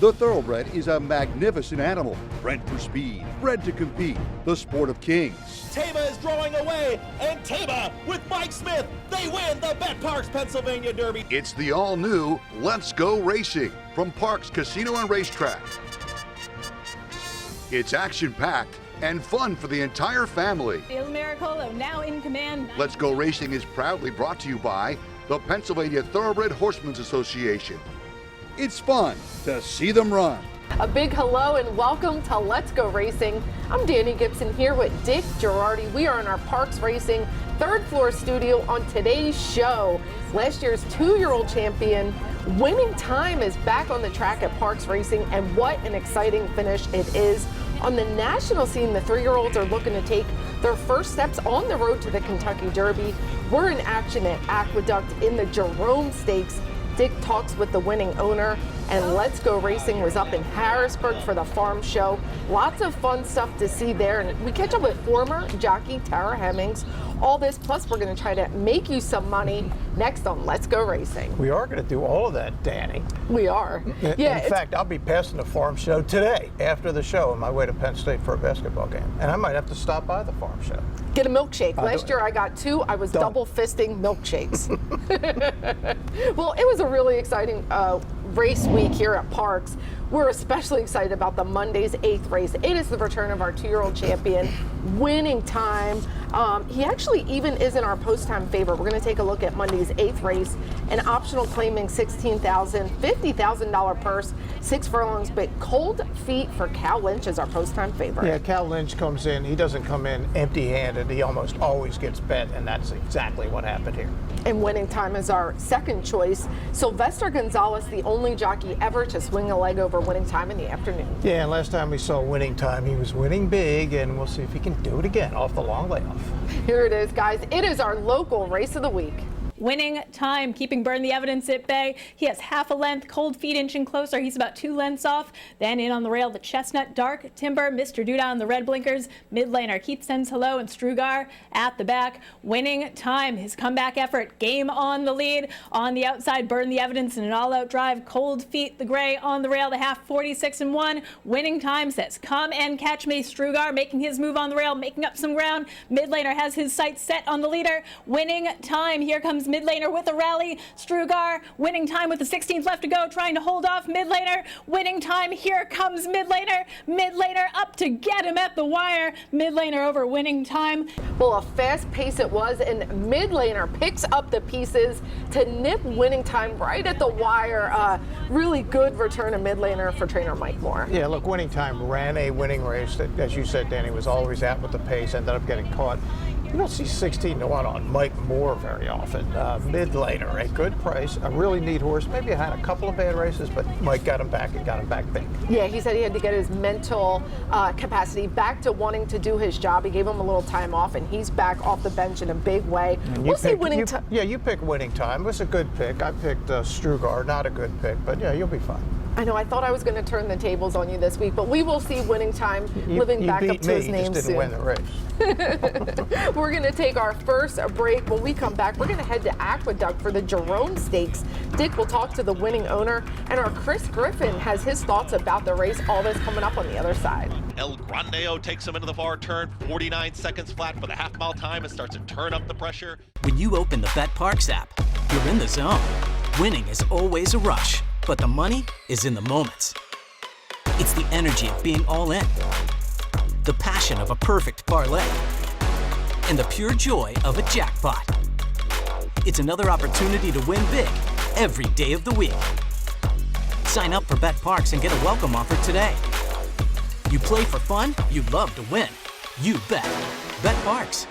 The thoroughbred is a magnificent animal, bred for speed, bred to compete, the sport of kings. Tama is drawing away, and Tama with Mike Smith, they win the Bet Parks Pennsylvania Derby. It's the all-new Let's Go Racing from Parks Casino and Racetrack. It's action-packed and fun for the entire family. Il Miracolo now in command. Let's Go Racing is proudly brought to you by the Pennsylvania Thoroughbred Horsemen's Association. It's fun to see them run. A big hello and welcome to Let's Go Racing. I'm Danny Gibson here with Dick Girardi. We are in our Parks Racing third floor studio on today's show. Last year's 2-year-old champion Winning Time is back on the track at Parks Racing, and what an exciting finish it is. On the national scene, the 3-year-olds are looking to take their first steps on the road to the Kentucky Derby. We're in action at Aqueduct in the Jerome Stakes. Dick talks with the winning owner, and Let's Go Racing was up in Harrisburg for the farm show. Lots of fun stuff to see there, and we catch up with former jockey Tara Hemmings. All this, plus we're going to try to make you some money next on Let's Go Racing. We are going to do all of that, Danny. We are. Yeah. In fact, I'll be passing the farm show today after the show on my way to Penn State for a basketball game, and I might have to stop by the farm show. Get a milkshake. Last year I got 2. I was double fisting milkshakes. Well, it was a really exciting race week here at Parks. We're especially excited about the Monday's 8th race. It is the return of our 2-year-old champion, Winning Time. He actually even is in our post-time favorite. We're going to take a look at Monday's 8th race. An optional claiming $16,000, $50,000 purse, 6 furlongs, but cold feet for Cal Lynch as our post-time favorite. Yeah, Cal Lynch comes in. He doesn't come in empty-handed. He almost always gets bet, and that's exactly what happened here. And Winning Time is our second choice. Sylvester Gonzalez, the only jockey ever to swing a leg over Winning Time in the afternoon. Yeah, and last time we saw Winning Time, he was winning big, and we'll see if he can do it again off the long layoff. Here it is, guys. It is our local race of the week. Winning Time, keeping Burn the Evidence at bay. He has half a length, Cold Feet inching closer. He's about 2 lengths off. Then in on the rail, the Chestnut, Dark Timber, Mr. Duda on the red blinkers. Mid laner, Keith Sends Hello and Strugar at the back. Winning Time, his comeback effort, Game on the lead. On the outside, Burn the Evidence in an all-out drive. Cold Feet, the gray on the rail, the half 46-1. Winning Time says, come and catch me. Strugar making his move on the rail, making up some ground. Mid laner has his sights set on the leader. Winning Time, here comes mid laner with a rally. Strugar, Winning Time with the 16th left to go, trying to hold off mid laner. Winning Time, here comes mid laner. Mid laner up to get him at the wire. Mid laner over Winning Time. Well, a fast pace it was, and mid laner picks up the pieces to nip Winning Time right at the wire. Really good return of mid laner for trainer Mike Moore. Yeah, look, Winning Time ran a winning race that, as you said, Danny, was always out with the pace, ended up getting caught. You don't see 16-1 on Mike Moore very often. Mid laner, a good price, a really neat horse. Maybe had a couple of bad races, but Mike got him back and got him back big. Yeah, he said he had to get his mental capacity back to wanting to do his job. He gave him a little time off, and he's back off the bench in a big way. We'll see Winning Time. Yeah, you picked Winning Time. It was a good pick. I picked Strugar, not a good pick, but yeah, you'll be fine. I know, I thought I was going to turn the tables on you this week, but we will see Winning Time living back up to his name soon. You just didn't win the race. We're going to take our first break. When we come back, we're going to head to Aqueduct for the Jerome Stakes. Dick will talk to the winning owner, and our Chris Griffin has his thoughts about the race. All this coming up on the other side. El Grandeo takes him into the far turn, 49 seconds flat for the half-mile time, and starts to turn up the pressure. When you open the Bet Parks app, you're in the zone. Winning is always a rush, but the money is in the moments. It's the energy of being all in, the passion of a perfect parlay, and the pure joy of a jackpot. It's another opportunity to win big every day of the week. Sign up for Bet Parks and get a welcome offer today. You play for fun, you love to win. You bet. Bet Parks.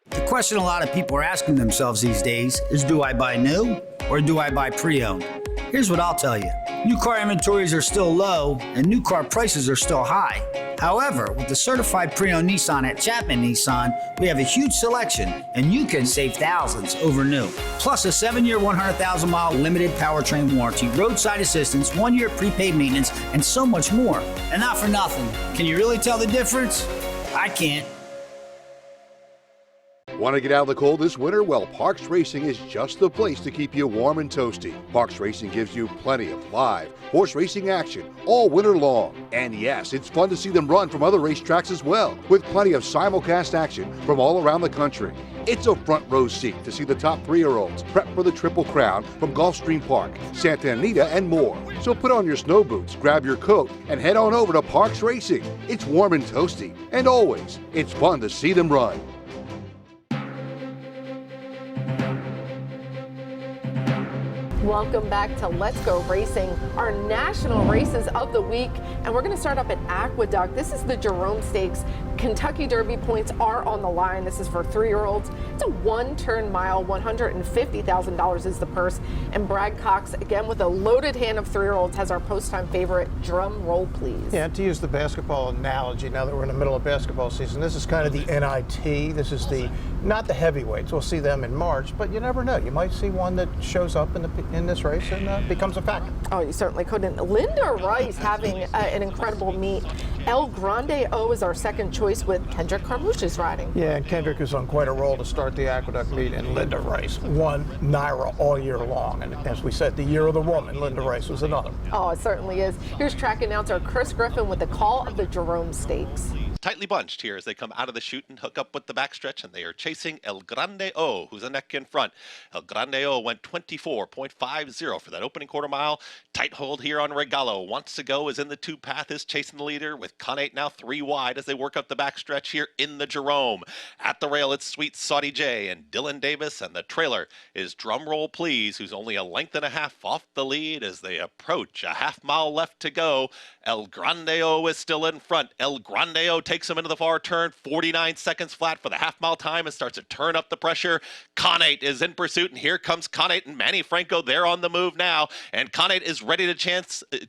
The question a lot of people are asking themselves these days is, do I buy new or do I buy pre-owned? Here's what I'll tell you. New car inventories are still low and new car prices are still high. However, with the certified pre-owned Nissan at Chapman Nissan, we have a huge selection and you can save thousands over new. Plus a 7-year, 100,000-mile limited powertrain warranty, roadside assistance, 1-year prepaid maintenance, and so much more. And not for nothing. Can you really tell the difference? I can't. Want to get out of the cold this winter? Well, Parks Racing is just the place to keep you warm and toasty. Parks Racing gives you plenty of live horse racing action all winter long. And yes, it's fun to see them run from other racetracks as well, with plenty of simulcast action from all around the country. It's a front row seat to see the top 3-year-olds prep for the Triple Crown from Gulfstream Park, Santa Anita, and more. So put on your snow boots, grab your coat, and head on over to Parks Racing. It's warm and toasty, and always, it's fun to see them run. Welcome back to Let's Go Racing, our national races of the week. And we're going to start up at Aqueduct. This is the Jerome Stakes. Kentucky Derby points are on the line. This is for 3-year-olds. It's a one-turn mile. $150,000 is the purse. And Brad Cox, again with a loaded hand of 3-year-olds, has our post-time favorite. Drum roll, please. Yeah, to use the basketball analogy, now that we're in the middle of basketball season, this is kind of the NIT. This is not the heavyweights. We'll see them in March, but you never know. You might see one that shows up in this race and becomes a factor. Oh, you certainly couldn't. Linda Rice having an incredible meet. El Grande O is our second choice with Kendrick Carmouche's riding. Yeah, and Kendrick is on quite a roll to start the Aqueduct meet, and Linda Rice won NYRA all year long. And as we said, the year of the woman, Linda Rice was another. Oh, it certainly is. Here's track announcer Chris Griffin with the call of the Jerome Stakes. Tightly bunched here as they come out of the chute and hook up with the backstretch, and they are chasing El Grande O, who's a neck in front. El Grande O went 24.50 for that opening quarter mile. Tight hold here on Regalo. Wants to go, is in the 2 path, is chasing the leader with Connate now 3 wide as they work up the backstretch here in the Jerome. At the rail, it's Sweet Saudi J and Dylan Davis, and the trailer is Drumroll Please, who's only a length and a half off the lead as they approach. A half mile left to go. El Grande O is still in front. El Grande O takes him into the far turn, 49 seconds flat for the half-mile time, and starts to turn up the pressure. Connate is in pursuit, and here comes Connate and Manny Franco. They're on the move now, and Connate is ready to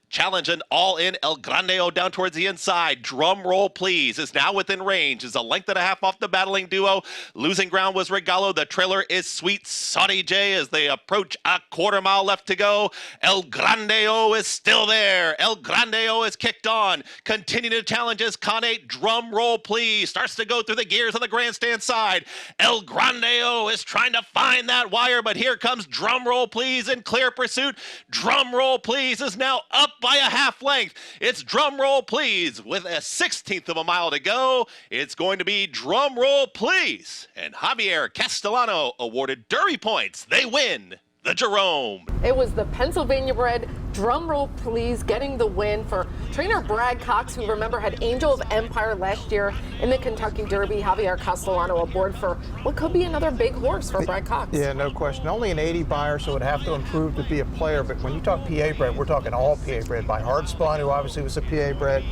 challenge an all-in El Grande O down towards the inside. Drum roll, please, is now within range. Is a length and a half off the battling duo. Losing ground was Regalo. The trailer is Sweet Saudi J as they approach a quarter mile left to go. El Grande O is still there. El Grande O is kicked on. Continuing to challenge is Connate. Drum roll, please. Starts to go through the gears on the grandstand side. El Grande O is trying to find that wire, but here comes Drum roll, please in clear pursuit. Drum roll, please is now up by a half length. It's Drum roll, please with a 16th of a mile to go. It's going to be Drum roll, please. And Javier Castellano awarded Derby points. They win the Jerome. It was the Pennsylvania bred Drumroll Please getting the win for trainer Brad Cox, who remember had Angel of Empire last year in the Kentucky Derby. Javier Castellano aboard for what could be another big horse for Brad Cox. Yeah, no question. Only an 80 buyer, so would have to improve to be a player. But when you talk PA bred, we're talking all PA bred by Hardspun, who obviously was a PA bred.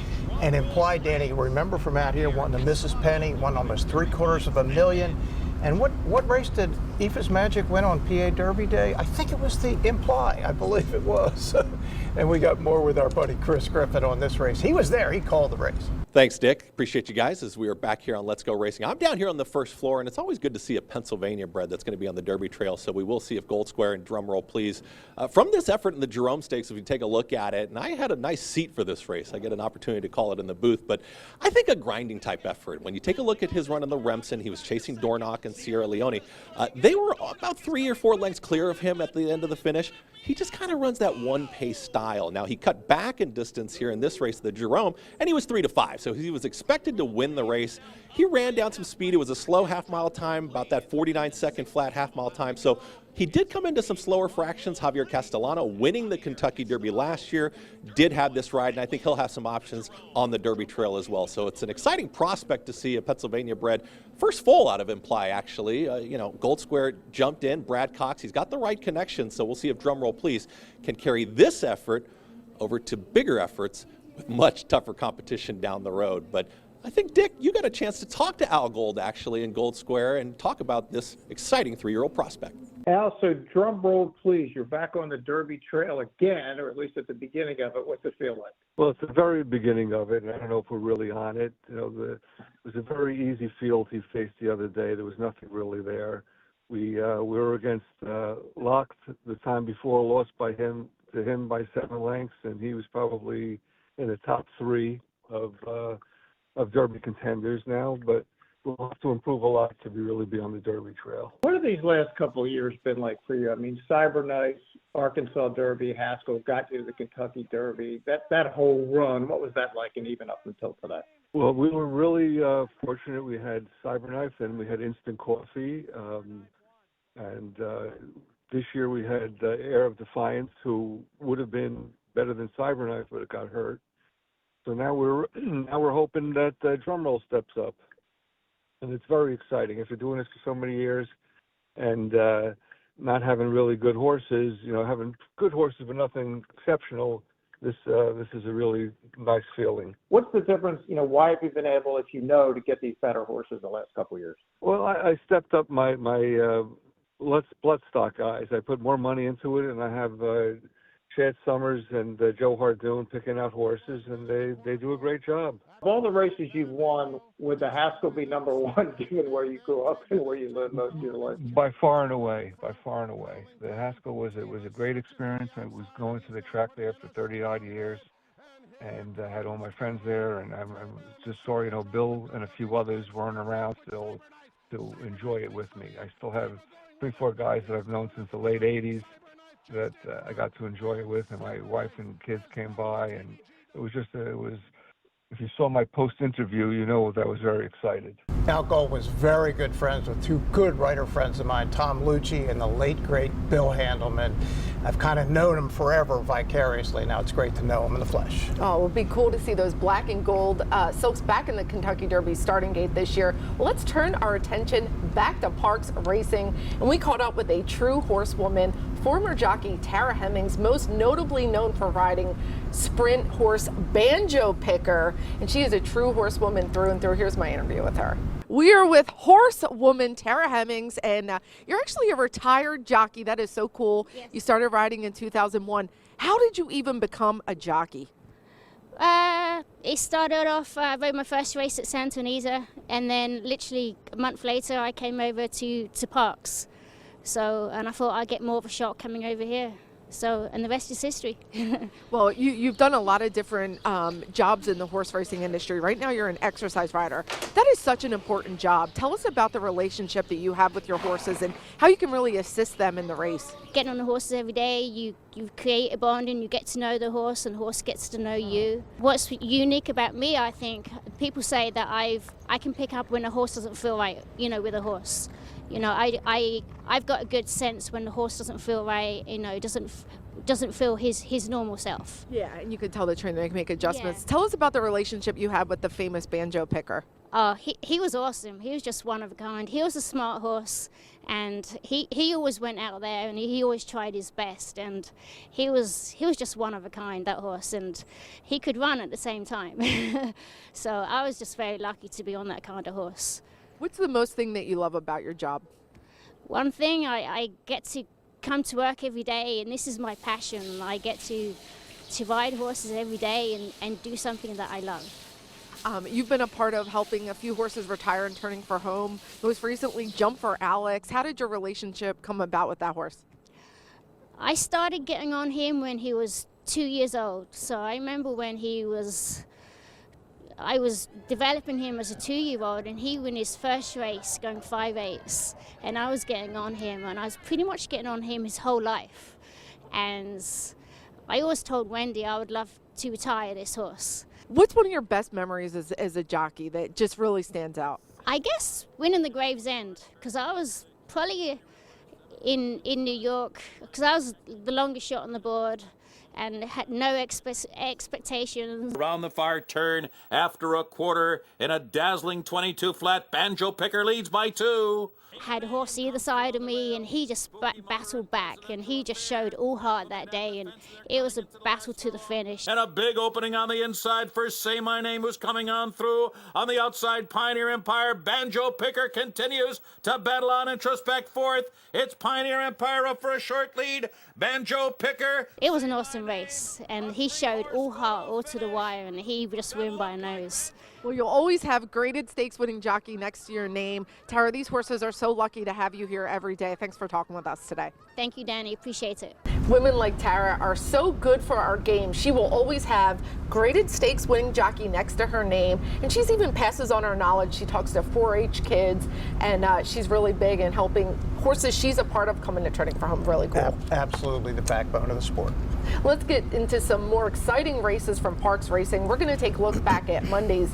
And Implied Danny, remember from out here, won the Mrs. Penny, won almost $750,000. And what race did Aoife's Magic win on PA Derby Day? I think it was the Imply. I believe it was. And we got more with our buddy Chris Griffin on this race. He was there. He called the race. Thanks, Dick. Appreciate you guys as we are back here on Let's Go Racing. I'm down here on the first floor, and it's always good to see a Pennsylvania bred that's going to be on the Derby Trail, so we will see if Gold Square and Drumroll Please. From this effort in the Jerome Stakes, if you take a look at it, and I had a nice seat for this race. I get an opportunity to call it in the booth, but I think a grinding type effort. When you take a look at his run in the Remsen, he was chasing Dornoch and Sierra Leone. They were about 3 or 4 lengths clear of him at the end of the finish. He just kind of runs that one-pace style. Now, he cut back in distance here in this race, the Jerome, and he was 3 to 5, so he was expected to win the race. He ran down some speed. It was a slow half-mile time, about that 49-second flat half-mile time, so he did come into some slower fractions. Javier Castellano, winning the Kentucky Derby last year, did have this ride, and I think he'll have some options on the Derby Trail as well. So it's an exciting prospect to see a Pennsylvania bred. First foal out of Imply, actually. Gold Square jumped in. Brad Cox, he's got the right connection, so we'll see if Drumroll Please can carry this effort over to bigger efforts with much tougher competition down the road. But I think, Dick, you got a chance to talk to Al Gold, actually, in Gold Square and talk about this exciting 3-year-old prospect. Al, so drum roll, please. You're back on the Derby Trail again, or at least at the beginning of it. What's it feel like? Well, it's the very beginning of it, and I don't know if we're really on it. It was a very easy field he faced the other day. There was nothing really there. We were against Locke the time before, lost to him by 7 lengths, and he was probably in the top 3 of Derby contenders now. But we'll have to improve a lot to really be on the Derby Trail. What have these last couple of years been like for you? I mean, Cyberknife, Arkansas Derby, Haskell got you to the Kentucky Derby. That whole run, what was that like, and even up until today? Well, we were really fortunate. We had Cyberknife and we had Instant Coffee. And this year we had Air of Defiance, who would have been better than Cyberknife, but it got hurt. So now we're hoping that Drumroll steps up. And it's very exciting. After doing this for so many years and not having really good horses, having good horses but nothing exceptional, this is a really nice feeling. What's the difference, why have you been able, if to get these better horses the last couple of years? Well, I stepped up my bloodstock guys. I put more money into it, and I have Chad Summers and Joe Hardoon picking out horses, and they do a great job. Of all the races you've won, would the Haskell be number one, given where you grew up and where you lived most of your life? By far and away. The Haskell was a great experience. I was going to the track there for 30-odd years, and I had all my friends there, and I'm just sorry, Bill and a few others weren't around still to enjoy it with me. I still have 3-4 guys that I've known since the late 80s that I got to enjoy it with, and my wife and kids came by, and it was if you saw my post-interview, that I was very excited. Al Gold was very good friends with two good writer friends of mine, Tom Lucci and the late, great Bill Handelman. I've kind of known him forever vicariously. Now it's great to know him in the flesh. Oh, it would be cool to see those black and gold silks back in the Kentucky Derby starting gate this year. Well, let's turn our attention back to Parks Racing. And we caught up with a true horsewoman, former jockey Tara Hemmings, most notably known for riding sprint horse Banjo Picker. And she is a true horsewoman through and through. Here's my interview with her. We are with horsewoman Tara Hemmings, and you're actually a retired jockey. That is so cool. Yes. You started riding in 2001. How did you even become a jockey? It started off, I rode my first race at Santa Anita, and then literally a month later I came over to Parks. And I thought I'd get more of a shot coming over here. And the rest is history. Well, you've done a lot of different jobs in the horse racing industry. Right now you're an exercise rider. That is such an important job. Tell us about the relationship that you have with your horses and how you can really assist them in the race. Getting on the horses every day, you create a bond and you get to know the horse and the horse gets to know you. What's unique about me, I think, people say that I can pick up when a horse doesn't feel right, with a horse. I've got a good sense when the horse doesn't feel right, doesn't feel his normal self. Yeah, and you can tell the trainer they can make adjustments. Yeah. Tell us about the relationship you had with the famous Banjo Picker. He was awesome. He was just one of a kind. He was a smart horse, and he always went out there and he always tried his best, and he was just one of a kind, that horse, and he could run at the same time. So I was just very lucky to be on that kind of horse. What's the most thing that you love about your job? One thing, I get to come to work every day, and this is my passion. I get to ride horses every day and do something that I love. You've been a part of helping a few horses retire and turning for home. Most recently, Jump for Alex. How did your relationship come about with that horse? I started getting on him when he was 2 years old. So I remember when I was developing him as a 2-year-old, and he won his first race going 5/8, and I was getting on him, and I was pretty much getting on him his whole life. And I always told Wendy I would love to retire this horse. What's one of your best memories as a jockey that just really stands out? I guess winning the Gravesend, because I was probably in New York, because I was the longest shot on the board and had no expectations. Around the far turn after a quarter in a dazzling 22 flat, Banjo Picker leads by 2. Had a horse either side of me, and he just battled back, and he just showed all heart that day, and it was a battle to the finish. And a big opening on the inside for Say My Name, who's coming on through. On the outside, Pioneer Empire. Banjo Picker continues to battle on introspect fourth. It's Pioneer Empire up for a short lead. Banjo Picker. It was an awesome race, and he showed all heart, all to the wire, and he just won by a nose. Well, you'll always have graded stakes winning jockey next to your name. Tara, these horses are so lucky to have you here every day. Thanks for talking with us today. Thank you, Danny. Appreciate it. Women like Tara are so good for our game. She will always have graded stakes winning jockey next to her name, and she's even passes on her knowledge. She talks to 4-H kids, and she's really big in helping horses she's a part of coming to Turning for Home. Really cool. Absolutely the backbone of the sport. Let's get into some more exciting races from Parks Racing. We're going to take a look back at Monday's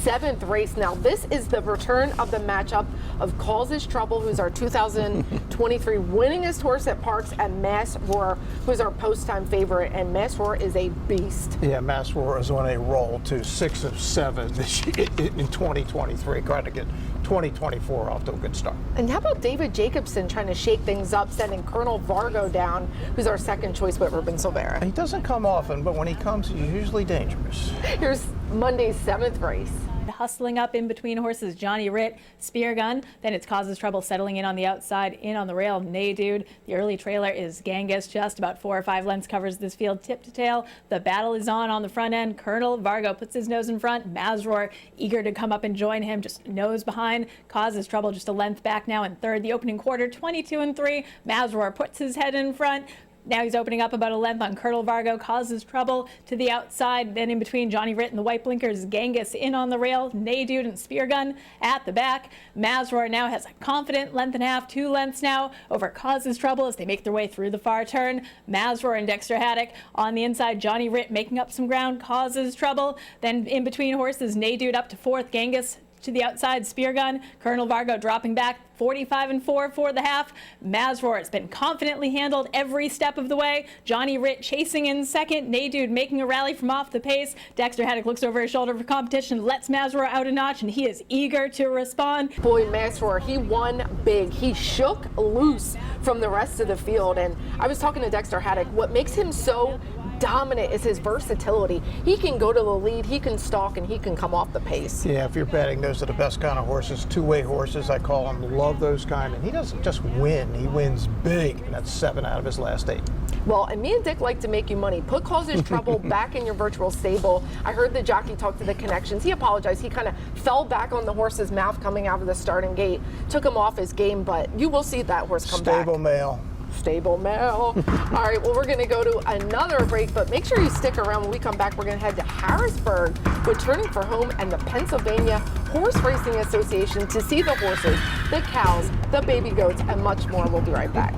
7th race. Now, this is the return of the matchup of Causes Trouble, who's our 2023 winningest horse at Parks, and Mass Roar, who's our post-time favorite. And Mass Roar is a beast. Yeah, Mass Roar is on a roll to 6 of 7 this year in 2023. Trying to get 2024 off to a good start. And how about David Jacobson trying to shake things up, sending Colonel Vargo down, who's our second choice with Ruben Silvera. He doesn't come often, but when he comes, he's usually dangerous. Here's Monday's 7th race. Hustling up in between horses, Johnny Ritt, Spear Gun. Then it's Causes Trouble settling in on the outside, in on the rail, Nay Dude. The early trailer is Genghis, just about 4 or 5 lengths covers this field tip to tail. The battle is on the front end. Colonel Vargo puts his nose in front. Mazroar eager to come up and join him, just nose behind. Causes Trouble just a length back now in third. The opening quarter, 22-3. Mazroar puts his head in front. Now he's opening up about a length on Colonel Vargo, Causes Trouble to the outside. Then in between Johnny Ritt and the white blinkers, Genghis in on the rail, Nay Dude and Spear Gun at the back. Mazroar now has a confident length and a half, 2 lengths now over Causes Trouble as they make their way through the far turn. Mazroar and Dexter Haddock on the inside, Johnny Ritt making up some ground, Causes Trouble. Then in between horses, Nay Dude up to 4th, Genghis to the outside, Spear Gun, Colonel Vargo dropping back, 45-4 for the half. Mazroar has been confidently handled every step of the way. Johnny Ritt chasing in second. Nay Dude making a rally from off the pace. Dexter Haddock looks over his shoulder for competition, lets Mazroar out a notch, and he is eager to respond. Boy, Mazroar, he won big. He shook loose from the rest of the field, and I was talking to Dexter Haddock. What makes him so dominant is his versatility. He can go to the lead, he can stalk, and he can come off the pace. Yeah, if you're betting, those are the best kind of horses, two-way horses, I call them. Love those kind. And he doesn't just win, he wins big. And that's 7 out of his last 8. Well, and me and Dick like to make you money. Put Causes Trouble back in your virtual stable. I heard the jockey talk to the connections. He apologized. He kind of fell back on the horse's mouth coming out of the starting gate. Took him off his game, but you will see that horse come back. Stable male. Stable male. All right, well, we're going to go to another break, but make sure you stick around. When we come back, we're going to head to Harrisburg with Turning for Home and the Pennsylvania Horse Racing Association to see the horses, the cows, the baby goats, and much more. We'll be right back.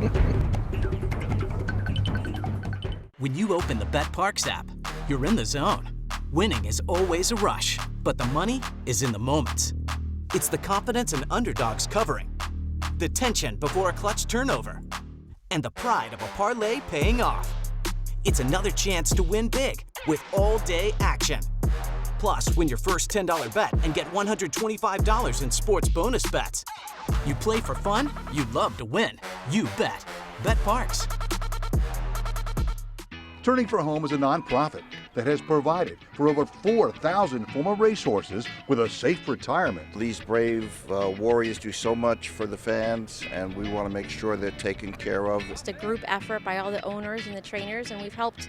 When you open the BetParks app, you're in the zone. Winning is always a rush, but the money is in the moments. It's the confidence and underdogs covering, the tension before a clutch turnover, and the pride of a parlay paying off. It's another chance to win big with all-day action. Plus, win your first $10 bet and get $125 in sports bonus bets. You play for fun, you love to win. You bet. BetParks. Turning for Home is a nonprofit that has provided for over 4,000 former racehorses with a safe retirement. These brave warriors do so much for the fans, and we want to make sure they're taken care of. It's a group effort by all the owners and the trainers, and we've helped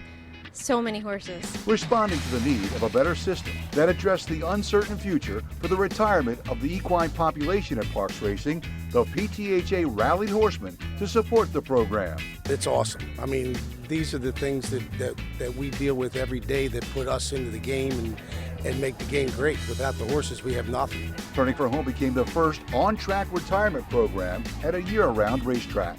so many horses. Responding to the need of a better system that addressed the uncertain future for the retirement of the equine population at Parks Racing, the PTHA rallied horsemen to support the program. It's awesome. I mean, these are the things that we deal with every day that put us into the game and make the game great. Without the horses, we have nothing. Turning for Home became the first on-track retirement program at a year-round racetrack.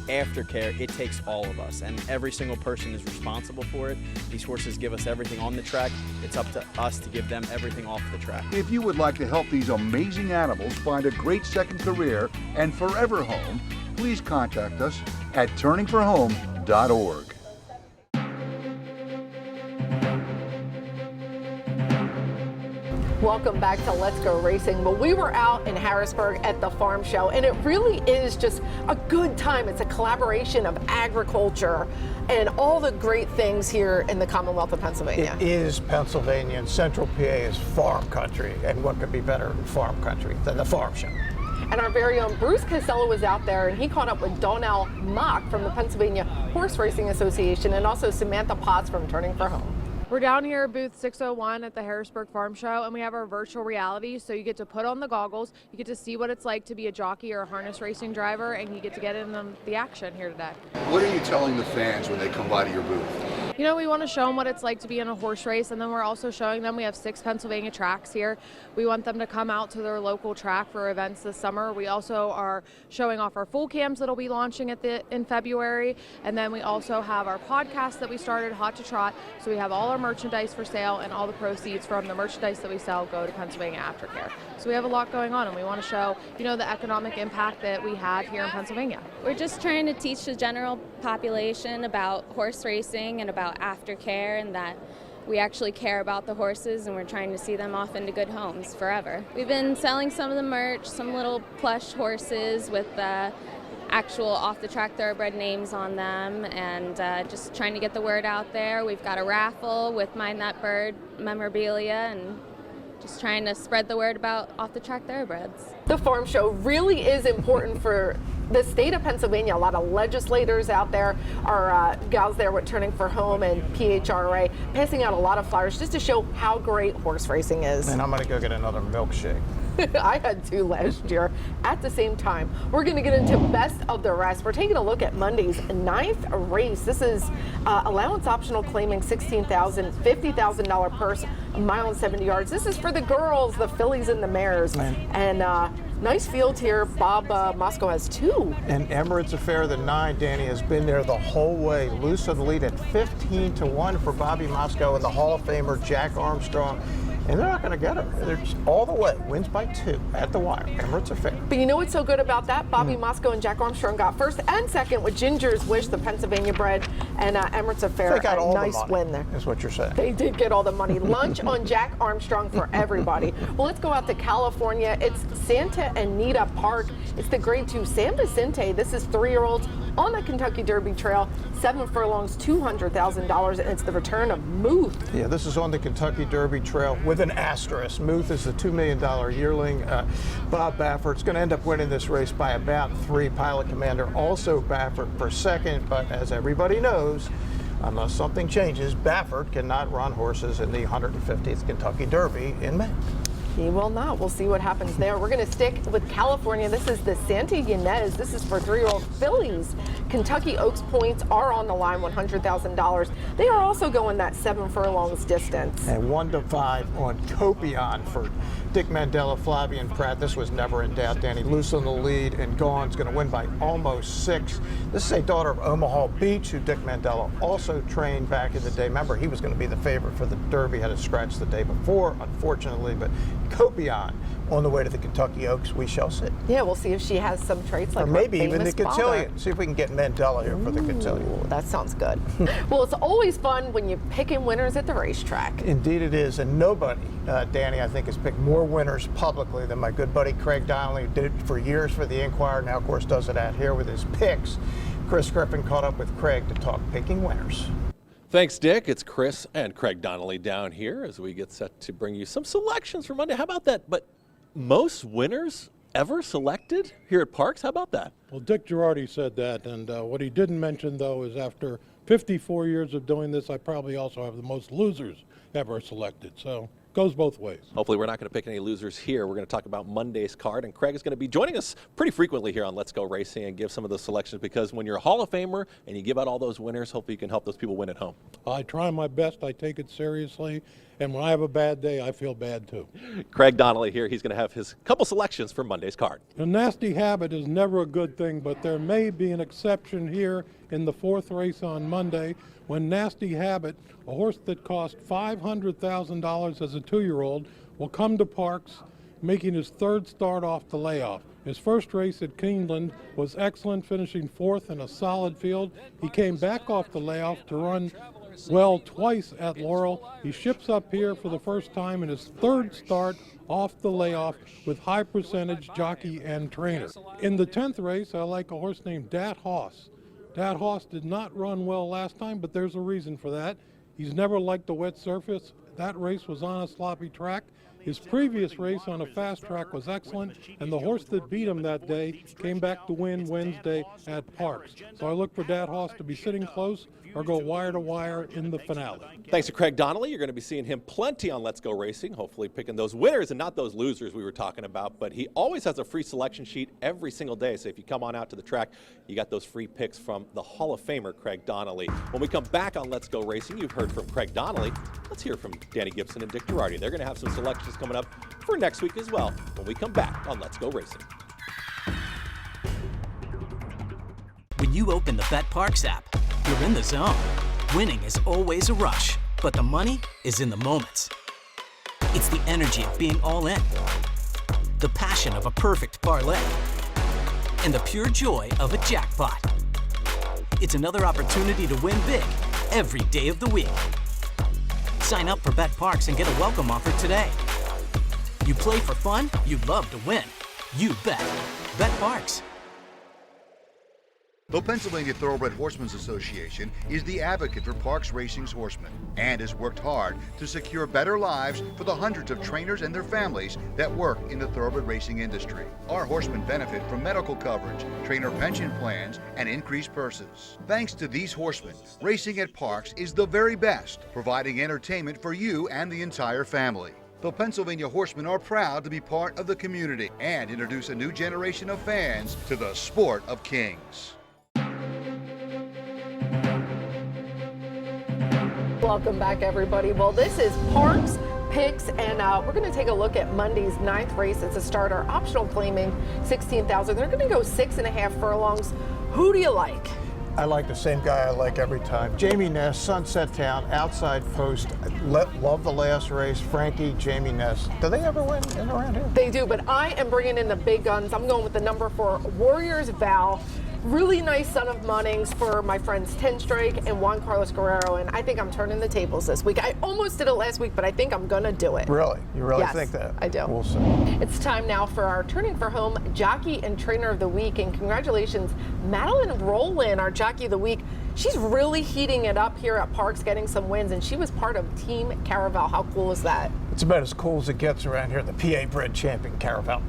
Aftercare, it takes all of us, and every single person is responsible for it. These horses give us everything on the track. It's up to us to give them everything off the track. If you would like to help these amazing animals find a great second career and forever home, please contact us at turningforhome.org. Welcome back to Let's Go Racing. Well, we were out in Harrisburg at the farm show, and it really is just a good time. It's a collaboration of agriculture and all the great things here in the Commonwealth of Pennsylvania. It is Pennsylvania, and Central PA is farm country, and what could be better than farm country than the farm show? And our very own Bruce Casella was out there, and he caught up with Donnell Mock from the Pennsylvania Horse Racing Association and also Samantha Potts from Turning for Home. We're down here at booth 601 at the Harrisburg Farm Show, and we have our virtual reality, so you get to put on the goggles, you get to see what it's like to be a jockey or a harness racing driver, and you get to get in the action here today. What are you telling the fans when they come by to your booth? You know, we want to show them what it's like to be in a horse race, and then we're also showing them we have 6 Pennsylvania tracks here. We want them to come out to their local track for events this summer. We also are showing off our full cams that'll be launching in February, and then we also have our podcast that we started, Hot to Trot. So we have all our merchandise for sale, and all the proceeds from the merchandise that we sell go to Pennsylvania Aftercare. So we have a lot going on, and we want to show, you know, the economic impact that we have here in Pennsylvania. We're just trying to teach the general population about horse racing and about aftercare, and that we actually care about the horses, and we're trying to see them off into good homes forever. We've been selling some of the merch, some little plush horses with actual off-the-track thoroughbred names on them, and just trying to get the word out there. We've got a raffle with Mind That Bird memorabilia, and just trying to spread the word about off-the-track thoroughbreds. The farm show really is important for the state of Pennsylvania. A lot of legislators out there are gals there returning for home, and PHRA passing out a lot of flyers just to show how great horse racing is. And I'm going to go get another milkshake. I had 2 last year at the same time. We're going to get into best of the rest. We're taking a look at Monday's 9th race. This is allowance optional, claiming $16,000, $50,000 purse, a mile and 70 yards. This is for the girls, the fillies and the mares. And nice field here. Bob Moscow has 2. And Emirates Affair, the 9, Danny, has been there the whole way. Loose of the lead at 15-1 for Bobby Moscow and the Hall of Famer Jack Armstrong. And they're not going to get her. They're just all the way. Wins by 2 at the wire. Emirates Affair. But you know what's so good about that? Bobby Moscow and Jack Armstrong got first and second with Ginger's Wish, the Pennsylvania bred, and Emirates Affair. They got all nice the money, win there. is what you're saying. They did get all the money. Lunch on Jack Armstrong for everybody. Well, let's go out to California. It's Santa Anita Park. It's the Grade 2 San Vicente. This is 3-year-olds on the Kentucky Derby Trail. 7 furlongs, $200,000, and it's the return of Muth. Yeah, this is on the Kentucky Derby Trail with an asterisk. Muth is the $2 million yearling. Bob Baffert's going to end up winning this race by about 3. Pilot Commander also Baffert for second, but as everybody knows, unless something changes, Baffert cannot run horses in the 150th Kentucky Derby in May. He will not. We'll see what happens there. We're going to stick with California. This is the Santa Ynez. This is for 3-year-old fillies. Kentucky Oaks points are on the line, $100,000. They are also going that 7 furlongs distance. And 1-5 on Copion for Dick Mandela, Flavian Pratt. This was never in doubt. Danny loose on the lead, and Gaughan's going to win by almost 6. This is a daughter of Omaha Beach, who Dick Mandela also trained back in the day. Remember, he was going to be the favorite for the Derby, had a scratch the day before, unfortunately, but Copion on the way to the Kentucky Oaks. We shall see. Yeah, we'll see if she has some traits like or maybe her even the famous cotillion. father. See if we can get Mandela here for the cotillion. That sounds good. Well, it's always fun when you're picking winners at the racetrack. Indeed it is, and nobody, Danny, I think, has picked more winners publicly than my good buddy Craig Donnelly, who did it for years for the Inquirer, now of course does it out here with his picks. Chris Griffin caught up with Craig to talk picking winners. Thanks, Dick. It's Chris and Craig Donnelly down here as we get set to bring you some selections for Monday. How about that? But most winners ever selected here at Parks? How about that? Well, Dick Girardi said that, and what he didn't mention, though, is after 54 years of doing this, I probably also have the most losers ever selected. So goes both ways. Hopefully we're not going to pick any losers here. We're going to talk about Monday's card, and Craig is going to be joining us pretty frequently here on Let's Go Racing and give some of those selections, because when you're a Hall of Famer and you give out all those winners, hopefully you can help those people win at home. I try my best. I take it seriously. And when I have a bad day, I feel bad too. Craig Donnelly here. He's going to have his couple selections for Monday's card. A nasty habit is never a good thing, but there may be an exception here in the 4th race on Monday when Nasty Habit, a horse that cost $500,000 as a 2-year-old, will come to Parks, making his 3rd start off the layoff. His first race at Keeneland was excellent, finishing 4th in a solid field. He came back off the layoff to run well twice at Laurel. He ships up here for the first time in his 3rd start off the layoff with high percentage jockey and trainer. In the 10th race, I like a horse named Dat Hoss. Dat Hoss did not run well last time, but there's a reason for that. He's never liked the wet surface. That race was on a sloppy track. His previous race on a fast track was excellent, and the horse that beat him that day came back to win Wednesday at Parks. So I look for that horse to be sitting close or go wire to wire in the finale. Thanks to Craig Donnelly. You're going to be seeing him plenty on Let's Go Racing, hopefully picking those winners and not those losers we were talking about. But he always has a free selection sheet every single day. So if you come on out to the track, you got those free picks from the Hall of Famer, Craig Donnelly. When we come back on Let's Go Racing, you've heard from Craig Donnelly. Let's hear from Danny Gibson and Dick Girardi. They're going to have some selections coming up for next week as well when we come back on Let's Go Racing. When you open the Bet Parks app, you're in the zone. Winning is always a rush, but the money is in the moments. It's the energy of being all in, the passion of a perfect parlay, and the pure joy of a jackpot. It's another opportunity to win big every day of the week. Sign up for Bet Parks and get a welcome offer today. You play for fun, you love to win. You bet. Bet Parks. The Pennsylvania Thoroughbred Horsemen's Association is the advocate for Parks Racing's horsemen and has worked hard to secure better lives for the hundreds of trainers and their families that work in the thoroughbred racing industry. Our horsemen benefit from medical coverage, trainer pension plans, and increased purses. Thanks to these horsemen, racing at Parks is the very best, providing entertainment for you and the entire family. The Pennsylvania Horsemen are proud to be part of the community and introduce a new generation of fans to the sport of kings. Welcome back, everybody. Well, this is Parks Picks, and we're going to take a look at Monday's 9th race. It's a starter optional claiming $16,000. They're going to go 6.5 furlongs. Who do you like? I like the same guy I like every time. Jamie Ness, Sunset Town, outside post. Love the last race. Frankie, Jamie Ness. Do they ever win in around here? They do, but I am bringing in the big guns. I'm going with the number 4, Warriors Vow. Really nice son of Munnings for my friends Ten Strike and Juan Carlos Guerrero, and I think I'm turning the tables this week. I almost did it last week, but I think I'm gonna do it. Really? You really Yes, think that? I do. We'll see. It's time now for our Turning for Home Jockey and Trainer of the Week, and congratulations, Madeline Rowland, our Jockey of the Week. She's really heating it up here at Parks, getting some wins, and she was part of Team Caravel. How cool is that? It's about as cool as it gets around here, the PA bred champion Caravel.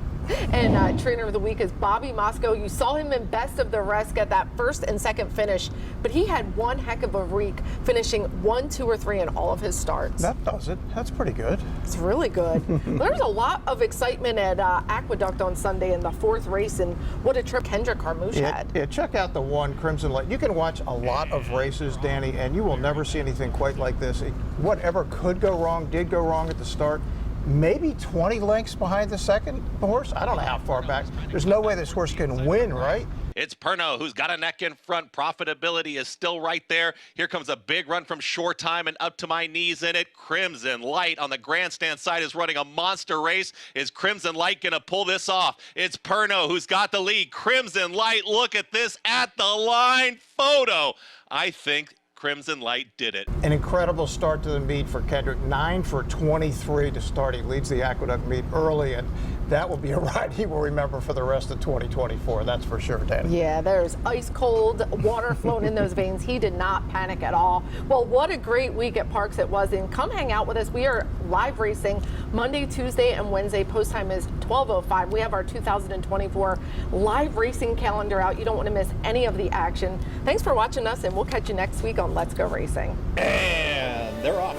And Trainer of the Week is Bobby Moscow. You saw him in Best of the Rest get that first and second finish, but he had one heck of a week, finishing 1, 2, or 3 in all of his starts. That does it. That's pretty good. It's really good. There's a lot of excitement at Aqueduct on Sunday in the 4th race, and what a trip Kendrick Carmouche had. Yeah, check out the one Crimson Light. You can watch a lot of races, Danny, and you will never see anything quite like this. Whatever could go wrong did go wrong at the start. Maybe 20 lengths behind the second horse. I don't know how far back. There's no way this horse can win, right? It's Perno who's got a neck in front. Profitability is still right there. Here comes a big run from Short Time and Up to My Knees in it. Crimson Light on the grandstand side is running a monster race. Is Crimson Light going to pull this off? It's Perno who's got the lead. Crimson Light, look at this at the line photo. I think Crimson Light did it. An incredible start to the meet for Kendrick. 9 for 23 to start. He leads the Aqueduct meet early, and that will be a ride he will remember for the rest of 2024. That's for sure, Danny. Yeah, there's ice cold water flowing in those veins. He did not panic at all. Well, what a great week at Parks it was, and come hang out with us. We are live racing Monday, Tuesday, and Wednesday. Post time is 12:05. We have our 2024 live racing calendar out. You don't want to miss any of the action. Thanks for watching us, and we'll catch you next week on Let's Go Racing. And they're off.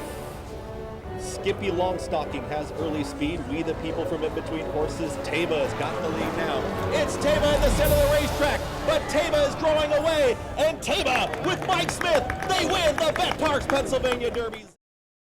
Skippy Longstocking has early speed. We the people from in between horses. Taba has got the lead now. It's Taba in the center of the racetrack, but Taba is drawing away, and Taba with Mike Smith, they win the Bet Parks Pennsylvania Derbies.